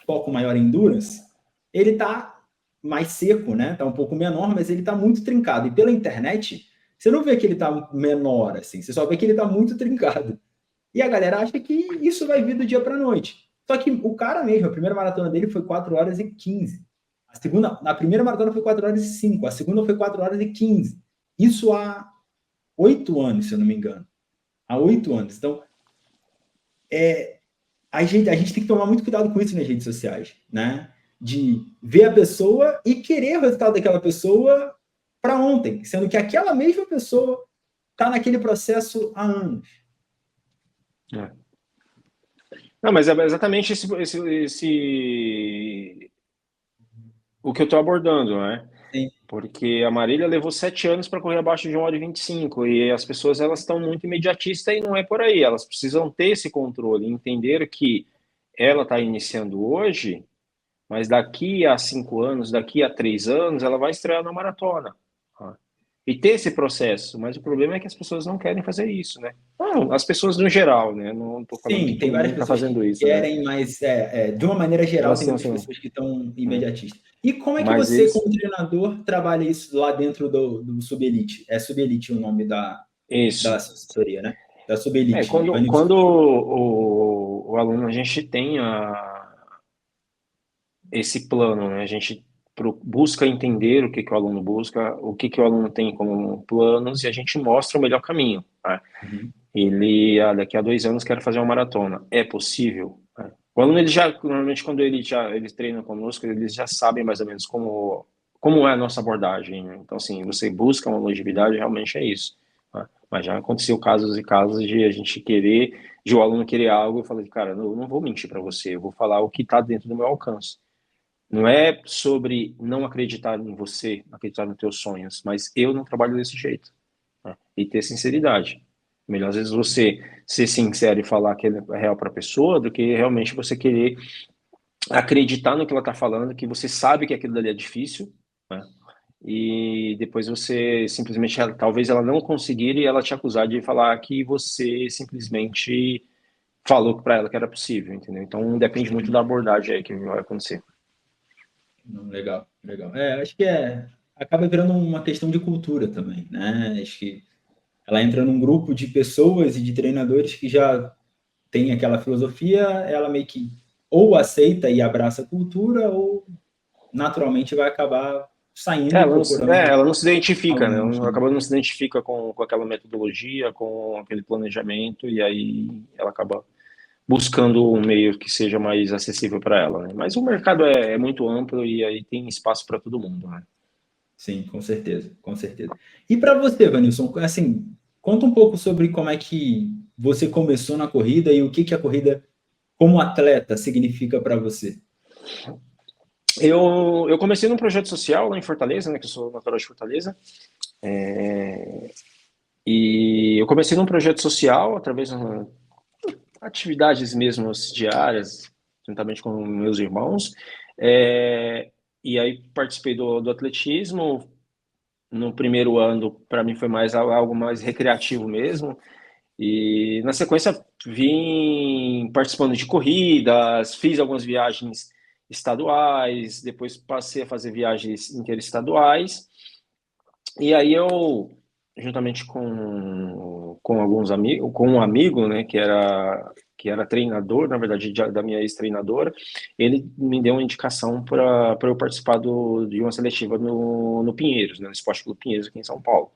foco maior em endurance, ele tá mais seco, né? Tá um pouco menor, mas ele tá muito trincado. E pela internet, você não vê que ele tá menor, assim, você só vê que ele tá muito trincado. E a galera acha que isso vai vir do dia para noite. Só que o cara mesmo, a primeira maratona dele foi 4 horas e 15. A primeira maratona foi 4 horas e 5, a segunda foi 4 horas e 15. Isso há 8 anos, se eu não me engano. Há 8 anos. Então, a gente tem que tomar muito cuidado com isso nas redes sociais, né? De ver a pessoa e querer o resultado daquela pessoa para ontem, sendo que aquela mesma pessoa está naquele processo há anos. É. Não, mas é exatamente o que eu estou abordando, né? Sim. Porque a Marília levou 7 anos para correr abaixo de 1h25 e as pessoas elas estão muito imediatistas e não é por aí. Elas precisam ter esse controle, entender que ela está iniciando hoje, mas daqui a 5 anos, daqui a 3 anos, ela vai estrear na maratona. E ter esse processo, mas o problema é que as pessoas não querem fazer isso, né? Não, as pessoas no geral, né? Não estou falando que Sim, tem todo várias mundo está pessoas fazendo que isso, né? querem, mas de uma maneira geral, Elas tem têm muitas assim, pessoas que estão imediatistas. E como é que mas você, eles, como treinador, trabalha isso lá dentro do Subelite? É Subelite o nome da isso. assessoria, né? Da Subelite, Quando o aluno, a gente tem esse plano, né? A gente busca entender o que, que o aluno busca, o que, que o aluno tem como planos e a gente mostra o melhor caminho. Tá? Uhum. Ele, daqui a 2 anos, quer fazer uma maratona. É possível? Tá? O aluno, ele já, normalmente, quando ele treina conosco, eles já sabem mais ou menos como é a nossa abordagem. Né? Então, assim, você busca uma longevidade, realmente é isso. Tá? Mas já aconteceu casos e casos de a gente querer, de o aluno querer algo, eu falei, cara, eu não vou mentir para você, eu vou falar o que está dentro do meu alcance. Não é sobre não acreditar em você, acreditar nos teus sonhos, mas eu não trabalho desse jeito. Né? E ter sinceridade. Melhor às vezes você ser sincero e falar que é real para a pessoa do que realmente você querer acreditar no que ela está falando, que você sabe que aquilo dali é difícil, né? e depois você simplesmente, talvez ela não conseguir e ela te acusar de falar que você simplesmente falou para ela que era possível, entendeu? Então depende muito da abordagem aí que vai acontecer. Não, legal, legal. Acho que acaba virando uma questão de cultura também, né? Acho que ela entra num grupo de pessoas e de treinadores que já tem aquela filosofia, ela meio que ou aceita e abraça a cultura, ou naturalmente vai acabar saindo e procurando Ela não se identifica, né? alunos, né? Acaba não se identifica com aquela metodologia, com aquele planejamento, e aí ela acaba buscando um meio que seja mais acessível para ela, né? Mas o mercado é muito amplo e aí tem espaço para todo mundo, né? Sim, com certeza, com certeza. E para você, Vanilson, assim, conta um pouco sobre como é que você começou na corrida e o que que a corrida como atleta significa para você. Eu comecei num projeto social lá em Fortaleza, né? Que eu sou natural de Fortaleza. E eu comecei num projeto social através de atividades mesmo diárias, juntamente com meus irmãos. É, e aí participei do atletismo. No primeiro ano, para mim, foi mais algo mais recreativo mesmo. E na sequência vim participando de corridas, fiz algumas viagens estaduais, depois passei a fazer viagens interestaduais. E aí eu, juntamente com alguns amigos, com um amigo, né, que era treinador, na verdade, da minha ex-treinadora, ele me deu uma indicação para eu participar de uma seletiva no Pinheiros, né, no Esporte Clube Pinheiros, aqui em São Paulo.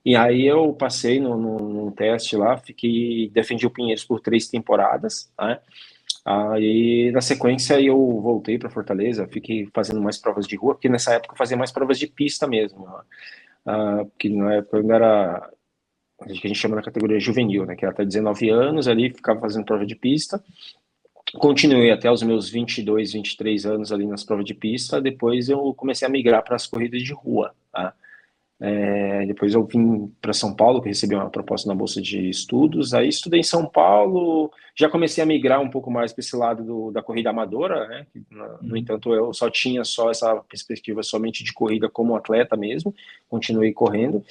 E aí eu passei num teste lá, defendi o Pinheiros por 3 temporadas, né? Aí na sequência eu voltei para Fortaleza, fiquei fazendo mais provas de rua, porque nessa época eu fazia mais provas de pista mesmo, né? Porque na época eu ainda era, a gente chama na categoria juvenil, né? Que era até 19 anos ali, ficava fazendo prova de pista. Continuei até os meus 22, 23 anos ali nas provas de pista, depois eu comecei a migrar para as corridas de rua, tá? Depois eu vim para São Paulo, que recebi uma proposta na Bolsa de Estudos. Aí estudei em São Paulo, já comecei a migrar um pouco mais para esse lado da corrida amadora, né? No entanto, eu tinha essa perspectiva somente de corrida como atleta mesmo, continuei correndo.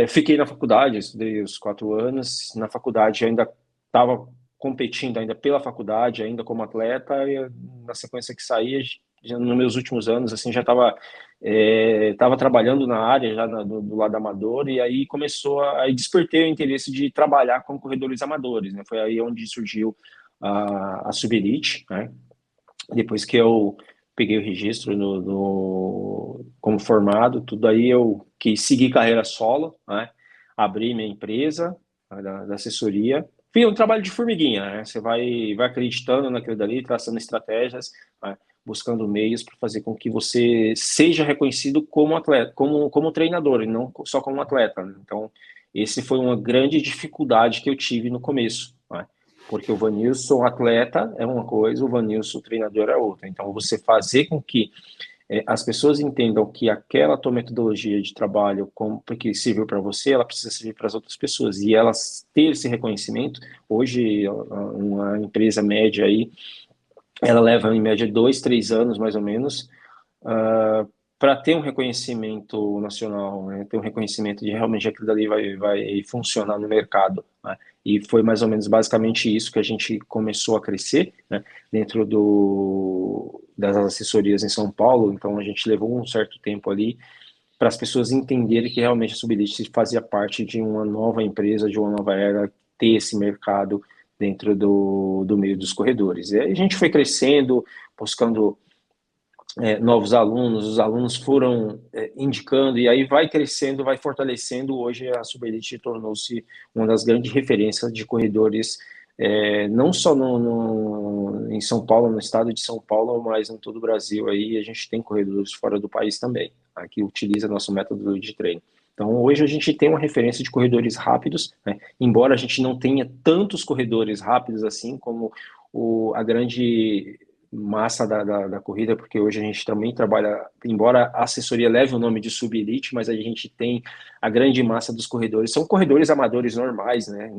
Fiquei na faculdade, estudei os 4 anos. Na faculdade ainda estava competindo ainda pela faculdade, ainda como atleta, e na sequência que saía, já nos meus últimos anos, assim, já estava trabalhando na área, já do lado amador, e aí aí despertei o interesse de trabalhar com corredores amadores, né? Foi aí onde surgiu a Subelite, né? Depois que eu peguei o registro como formado, tudo aí eu quis seguir carreira solo, né? Abri minha empresa, né, da assessoria. Fiz um trabalho de formiguinha, né? Você vai acreditando naquilo dali, traçando estratégias, né? Buscando meios para fazer com que você seja reconhecido como atleta, como treinador, e não só como atleta, né? Então, esse foi uma grande dificuldade que eu tive no começo, né? Porque o Vanilson atleta é uma coisa, o Vanilson treinador é outra. Então, você fazer com que as pessoas entendam que aquela tua metodologia de trabalho, porque serviu para você, ela precisa servir para as outras pessoas. E elas ter esse reconhecimento, hoje, uma empresa média aí, ela leva em média 2, 3 anos, mais ou menos, para ter um reconhecimento nacional, né? Ter um reconhecimento de realmente aquilo dali vai funcionar no mercado, né? E foi mais ou menos basicamente isso que a gente começou a crescer, né? Dentro das assessorias em São Paulo. Então a gente levou um certo tempo ali para as pessoas entenderem que realmente a Subelite fazia parte de uma nova empresa, de uma nova era, ter esse mercado dentro do meio dos corredores. E aí a gente foi crescendo, buscando novos alunos, os alunos foram indicando, e aí vai crescendo, vai fortalecendo. Hoje a Subelite tornou-se uma das grandes referências de corredores, não só em São Paulo, no estado de São Paulo, mas em todo o Brasil. Aí a gente tem corredores fora do país também, tá, que utiliza nosso método de treino. Então, hoje a gente tem uma referência de corredores rápidos, né? Embora a gente não tenha tantos corredores rápidos assim como a grande massa da corrida, porque hoje a gente também trabalha, embora a assessoria leve o nome de subilite, mas a gente tem a grande massa dos corredores, são corredores amadores normais, né?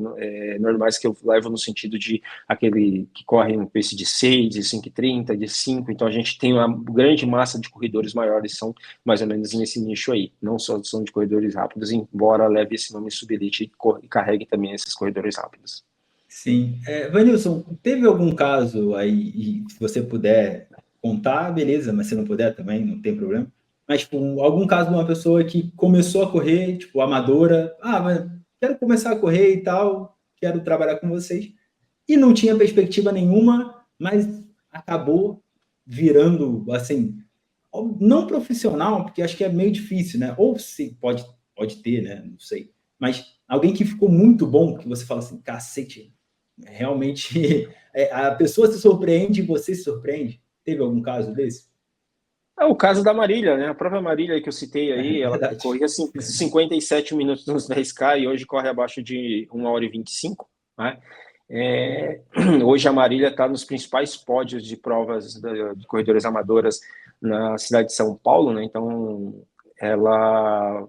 Normais que eu levo no sentido de aquele que corre um pace de 6, de 5,30, de 5, então a gente tem uma grande massa de corredores maiores, são mais ou menos nesse nicho aí, não só são de corredores rápidos, embora leve esse nome subilite e carregue também esses corredores rápidos. Sim. Vanilson, teve algum caso aí, e se você puder contar, beleza, mas se não puder também, não tem problema. Mas, tipo, algum caso de uma pessoa que começou a correr, tipo, amadora, mas quero começar a correr e tal, quero trabalhar com vocês, e não tinha perspectiva nenhuma, mas acabou virando, assim, não profissional, porque acho que é meio difícil, né? Ou se pode ter, né? Não sei. Mas alguém que ficou muito bom, que você fala assim, cacete, realmente a pessoa se surpreende e você se surpreende. Teve algum caso desse? É o caso da Marília, né? A própria Marília que eu citei É aí, ela verdade. corria 57 minutos nos 10K e hoje corre abaixo de 1h25, né? Hoje a Marília está nos principais pódios de provas de corredores amadoras na cidade de São Paulo, né? Então, ela,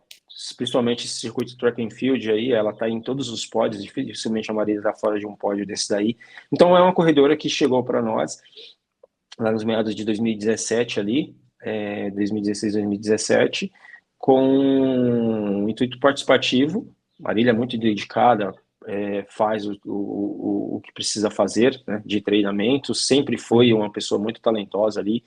principalmente esse circuito track and field aí, ela está em todos os pódios, dificilmente a Marília está fora de um pódio desse daí. Então, é uma corredora que chegou para nós lá nos meados de 2017 ali, 2016, 2017, com um intuito participativo. Marília é muito dedicada, faz o que precisa fazer, né, de treinamento, sempre foi uma pessoa muito talentosa ali,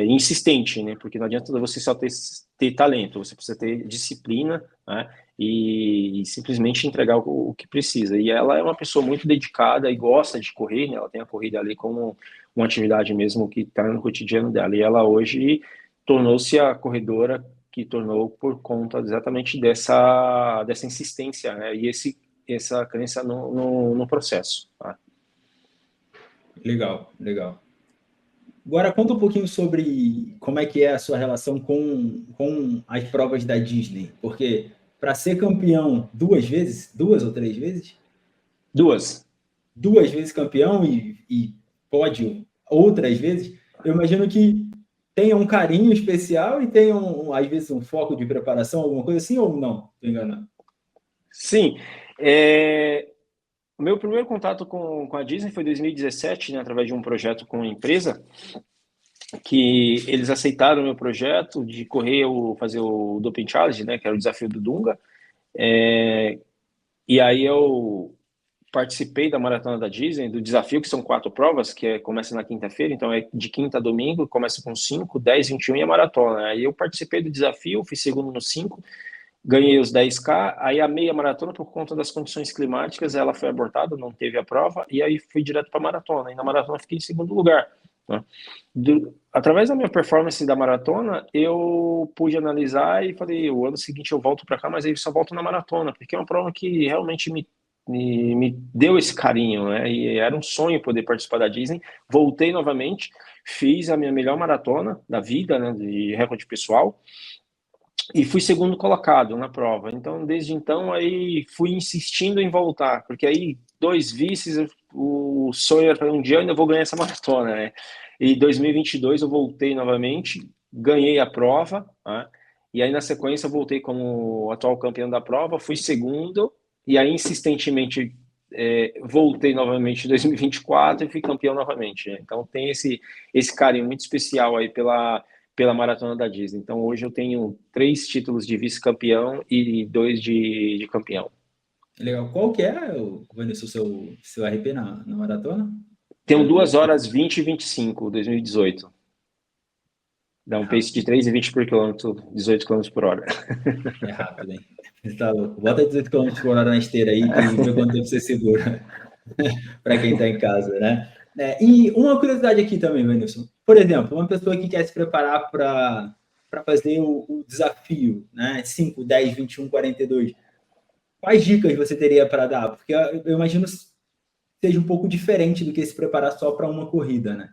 insistente, né, porque não adianta você só ter talento, você precisa ter disciplina, né, e simplesmente entregar o que precisa. E ela é uma pessoa muito dedicada e gosta de correr, né, ela tem a corrida ali como uma atividade mesmo que está no cotidiano dela. E ela hoje tornou-se a corredora que tornou por conta exatamente dessa insistência, né? E essa crença no processo. Tá? Legal, legal. Agora conta um pouquinho sobre como é que é a sua relação com as provas da Disney, porque para ser campeão duas ou três vezes, Duas. duas vezes campeão e pódio outras vezes, eu imagino que tenha um carinho especial e tenha, às vezes, um foco de preparação, alguma coisa assim, ou não? Estou enganado. Sim. O meu primeiro contato com a Disney foi em 2017, né, através de um projeto com uma empresa, que eles aceitaram o meu projeto de correr, fazer o Doping Challenge, né, que era o desafio do Dunga. E aí eu participei da Maratona da Disney, do desafio, que são 4 provas, que começa na quinta-feira, então é de quinta a domingo, começa com 5, 10, 21 e a maratona. Aí eu participei do desafio, fui segundo no 5, ganhei os 10K, aí a meia maratona, por conta das condições climáticas, ela foi abortada, não teve a prova, e aí fui direto para a maratona, e na maratona fiquei em segundo lugar. Né? Através da minha performance da maratona, eu pude analisar e falei, o ano seguinte eu volto para cá, mas aí só volto na maratona, porque é uma prova que realmente me deu esse carinho, né? E era um sonho poder participar da Disney. Voltei novamente, fiz a minha melhor maratona da vida, né, de recorde pessoal, e fui segundo colocado na prova. Então, desde então, aí fui insistindo em voltar, porque aí 2 vices, o sonho era um dia eu ainda vou ganhar essa maratona, né? E 2022 eu voltei novamente, ganhei a prova, né? E aí na sequência eu voltei como atual campeão da prova, fui segundo, e aí insistentemente voltei novamente em 2024 e fui campeão novamente. Né? Então tem esse carinho muito especial aí pela Maratona da Disney. Então, hoje eu tenho 3 títulos de vice-campeão e 2 de campeão. Legal. Qual que é, Vanessa, o seu RP na maratona? Tenho 2 horas 20 e 25, 2018. Dá É um pace de rápido. 3,20 por quilômetro, 18 km por hora. É rápido, hein? Você tá louco. Bota 18 km por hora na esteira aí e vê quanto tempo você segura para quem está em casa, né? E uma curiosidade aqui também, Vanilson. Por exemplo, uma pessoa que quer se preparar para fazer o desafio, né? 5, 10, 21, 42. Quais dicas você teria para dar? Porque eu imagino que seja um pouco diferente do que se preparar só para uma corrida, né?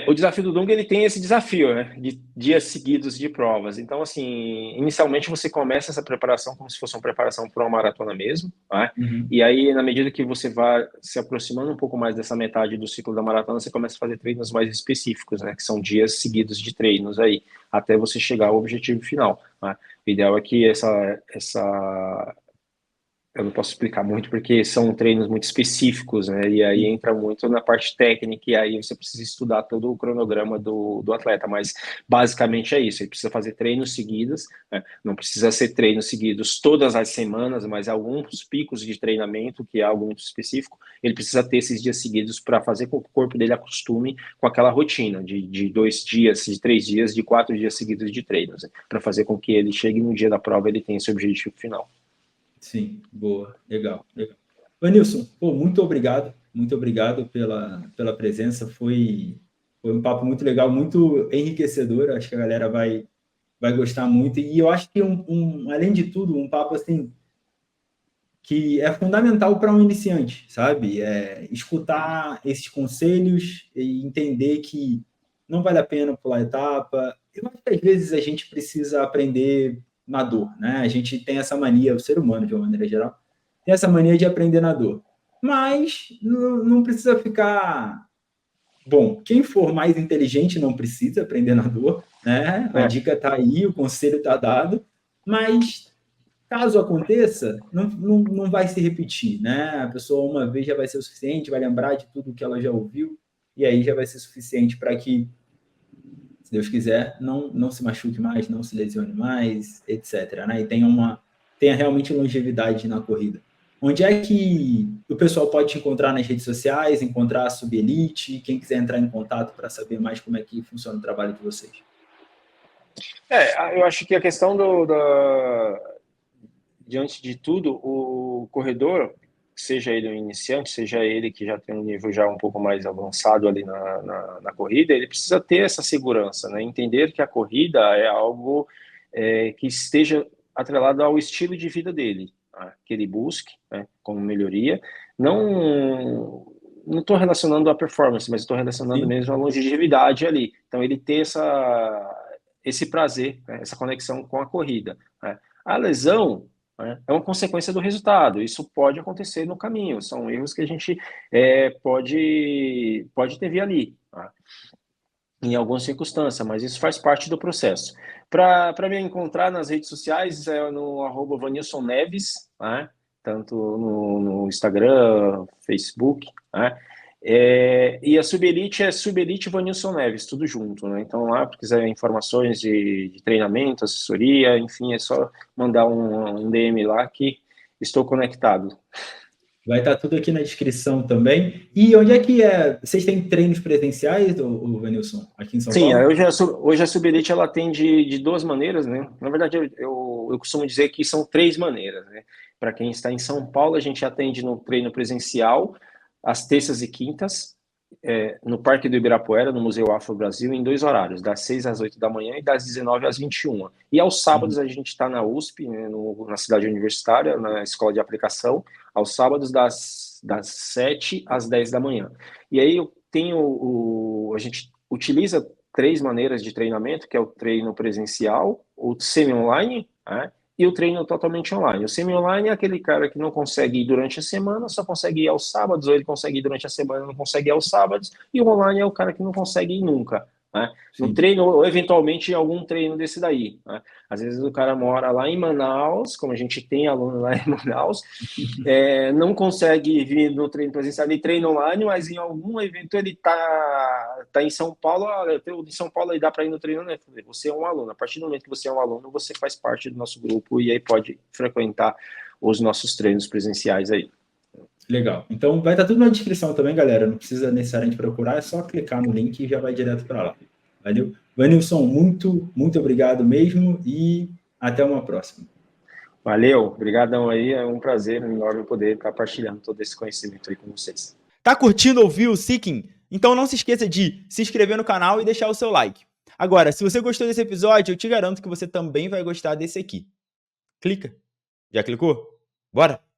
O desafio do Dung, ele tem esse desafio, né, de dias seguidos de provas. Então, assim, inicialmente você começa essa preparação como se fosse uma preparação para uma maratona mesmo, né? Uhum. E aí, na medida que você vai se aproximando um pouco mais dessa metade do ciclo da maratona, você começa a fazer treinos mais específicos, né, que são dias seguidos de treinos aí, até você chegar ao objetivo final, né? O ideal é que essa eu não posso explicar muito porque são treinos muito específicos, né? E aí Sim. entra muito na parte técnica e aí você precisa estudar todo o cronograma do atleta, mas basicamente é isso, ele precisa fazer treinos seguidos, né? Não precisa ser treinos seguidos todas as semanas, mas alguns picos de treinamento, que é algo muito específico, ele precisa ter esses dias seguidos para fazer com que o corpo dele acostume com aquela rotina de 2 dias, de 3 dias, de 4 dias seguidos de treinos, né? Para fazer com que ele chegue no dia da prova e ele tenha esse objetivo final. Sim, boa, legal, legal. Vanilson, pô, muito obrigado pela presença, foi um papo muito legal, muito enriquecedor, acho que a galera vai gostar muito, e eu acho que, além de tudo, um papo, assim, que é fundamental para um iniciante, sabe? Escutar esses conselhos e entender que não vale a pena pular etapa. Eu acho que às vezes a gente precisa aprender na dor, né? A gente tem essa mania, o ser humano de uma maneira geral, tem essa mania de aprender na dor. Mas não precisa ficar. Bom, quem for mais inteligente não precisa aprender na dor, né? A É, dica está aí, o conselho está dado, mas caso aconteça, não vai se repetir, né? A pessoa uma vez já vai ser o suficiente, vai lembrar de tudo que ela já ouviu, e aí já vai ser suficiente para que, se Deus quiser, não se machuque mais, não se lesione mais, etc. Né? E tenha realmente longevidade na corrida. Onde é que o pessoal pode te encontrar nas redes sociais, encontrar a Subelite, quem quiser entrar em contato para saber mais como é que funciona o trabalho de vocês? eu acho que a questão diante de tudo, o corredor, seja ele um iniciante, seja ele que já tem um nível já um pouco mais avançado ali na corrida, ele precisa ter essa segurança, né? Entender que a corrida é algo que esteja atrelado ao estilo de vida dele, né? Que ele busque, né, como melhoria. Não estou relacionando a performance, mas estou relacionando Sim, mesmo a longevidade ali. Então, ele ter esse prazer, né, essa conexão com a corrida, né? A lesão, né, é uma consequência do resultado. Isso pode acontecer no caminho. São erros que a gente pode ter via ali, tá? Em algumas circunstâncias, mas isso faz parte do processo. Para me encontrar nas redes sociais, é no @Vanilson Neves, né? Tanto no Instagram, Facebook, né? E a Subelite é Subelite Vanilson Neves, tudo junto, né? Então lá, se quiser informações de treinamento, assessoria, enfim, é só mandar um DM lá que estou conectado. vai estar tudo aqui na descrição também. E onde é que é? Vocês têm treinos presenciais, o Vanilson, aqui em São Sim, Paulo? hoje a Subelite ela tem de duas maneiras, né? Na verdade, eu costumo dizer que são três maneiras, né? Para quem está em São Paulo, a gente atende no treino presencial, às terças e quintas, no Parque do Ibirapuera, no Museu Afro Brasil, em dois horários, das 6 às 8 da manhã e das 19 às 21. E aos sábados Uhum. a gente está na USP, né, na cidade universitária, na Escola de Aplicação, aos sábados das 7 às 10 da manhã. E aí eu tenho a gente utiliza três maneiras de treinamento, que é o treino presencial, o semi-online, né, e o treino totalmente online. O semi-online é aquele cara que não consegue ir durante a semana, só consegue ir aos sábados, ou ele consegue ir durante a semana, não consegue ir aos sábados, e o online é o cara que não consegue ir nunca, né? No Sim. treino, ou eventualmente algum treino desse daí, né? Às vezes o cara mora lá em Manaus, como a gente tem aluno lá em Manaus, não consegue vir no treino presencial, ele treina online, mas em algum evento ele tá em São Paulo, em São Paulo aí dá para ir no treino, né? Você é um aluno, a partir do momento que você é um aluno, você faz parte do nosso grupo e aí pode frequentar os nossos treinos presenciais aí. Legal. Então vai estar tudo na descrição também, galera. Não precisa necessariamente procurar, é só clicar no link e já vai direto para lá. Valeu? Vanilson, muito obrigado mesmo e até uma próxima. Valeu, obrigadão aí, é um prazer enorme poder estar partilhando todo esse conhecimento aí com vocês. Tá curtindo ouvir o Seeking? Então não se esqueça de se inscrever no canal e deixar o seu like. Agora, se você gostou desse episódio, eu te garanto que você também vai gostar desse aqui. Clica. Já clicou? Bora!